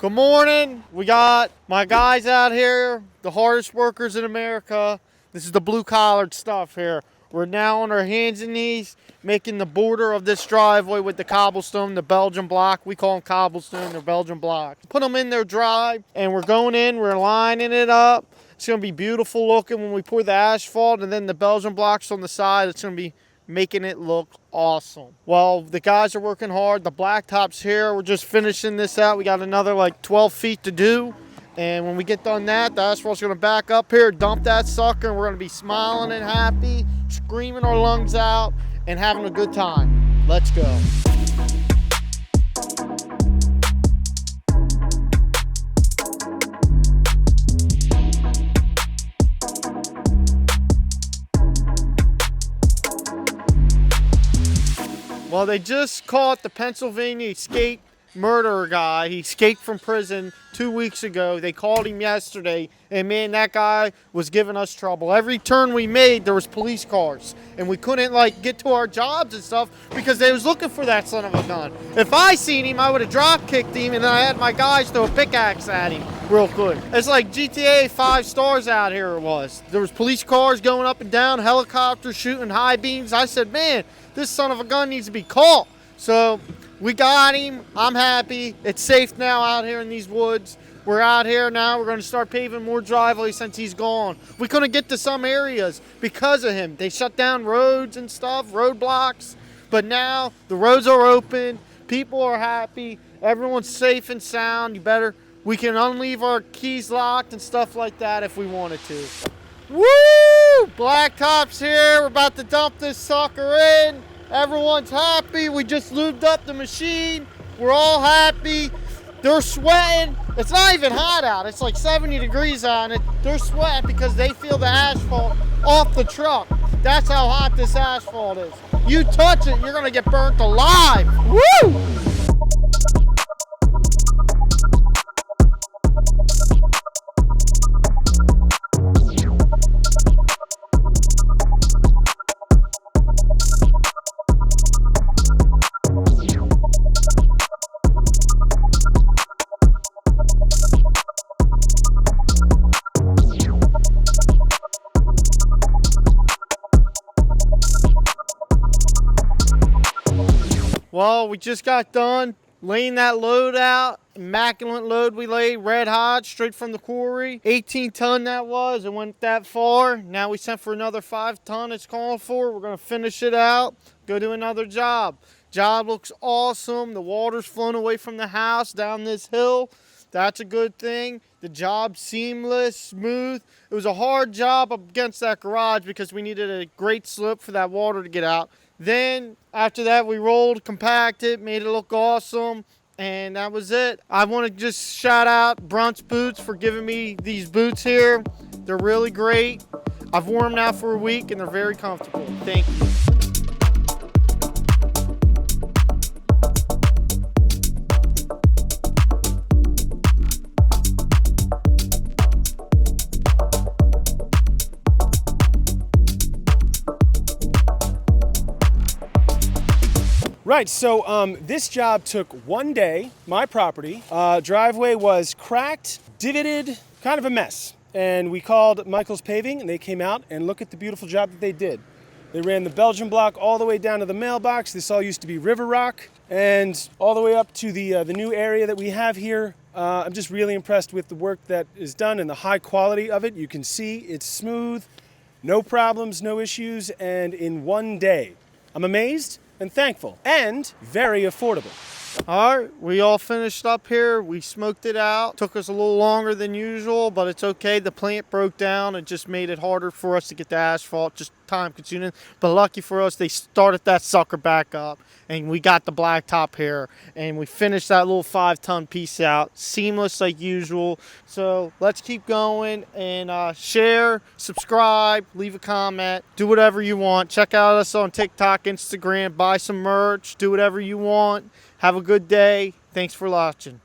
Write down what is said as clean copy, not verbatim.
Good morning. We got my guys out here, the hardest workers in America. This is the blue-collared stuff here. We're now on our hands and knees making the border of this driveway with the cobblestone, the Belgian block. We call them cobblestone, they're Belgian block. Put them in there dry, and we're going in, we're lining it up. It's going to be beautiful looking when we pour the asphalt, and then the Belgian blocks on the side. It's going to be making it look awesome. Well, the guys are working hard. The blacktop's here. We're just finishing this out. We got another like 12 feet to do. And when we get done that, the asphalt's going to back up here, dump that sucker, and we're going to be smiling and happy, screaming our lungs out, and having a good time. Let's go. Well, they just caught the Pennsylvania escape murderer guy. He escaped from prison 2 weeks ago. They called him yesterday, and man, that guy was giving us trouble. Every turn we made, there was police cars, and we couldn't like get to our jobs and stuff because they was looking for that son of a gun. If I seen him, I would have drop kicked him, and then I had my guys throw a pickaxe at him real quick. It's like GTA 5 stars out here. It was. There was police cars going up and down, helicopters shooting high beams. I said, man, this son of a gun needs to be caught. So we got him. I'm happy. It's safe now out here in these woods. We're out here now. We're going to start paving more driveways since he's gone. We couldn't get to some areas because of him. They shut down roads and stuff, roadblocks. But now the roads are open. People are happy. Everyone's safe and sound. We can unleave our keys locked and stuff like that if we wanted to. Woo! Blacktop's here. We're about to dump this sucker in. Everyone's happy. We just lubed up the machine. We're all happy. They're sweating. It's not even hot out. It's like 70 degrees out, and they're sweating because they feel the asphalt off the truck. That's how hot this asphalt is. You touch it, you're going to get burnt alive. Woo! Well, we just got done laying that load out. Immaculate load we laid, red hot, straight from the quarry. 18 ton that was. It went that far. Now we sent for another 5 ton it's called for. We're going to finish it out, go do another job. Job looks awesome. The water's flowing away from the house down this hill. That's a good thing. The job's seamless, smooth. It was a hard job up against that garage because we needed a great slope for that water to get out. Then after that, we rolled, compacted, made it look awesome, and that was it. I want to just shout out Brunt's Boots for giving me these boots here. They're really great. I've worn them now for a week, and they're very comfortable. Thank you. Right, so this job took 1 day. My property, driveway was cracked, divoted, kind of a mess. And we called Michael's Paving, and they came out and look at the beautiful job that they did. They ran the Belgian block all the way down to the mailbox. This all used to be river rock, and all the way up to the new area that we have here. I'm just really impressed with the work that is done and the high quality of it. You can see it's smooth, no problems, no issues, and in 1 day. I'm amazed and thankful, and very affordable. All right, we all finished up here. We smoked it out. Took us a little longer than usual, but it's okay. The plant broke down. It just made it harder for us to get the asphalt, just time consuming. But lucky for us, they started that sucker back up, and we got the blacktop here, and we finished that little 5 ton piece out. Seamless like usual. So let's keep going, and share, subscribe, leave a comment, do whatever you want. Check out us on TikTok, Instagram, buy some merch, do whatever you want. Have a good day. Thanks for watching.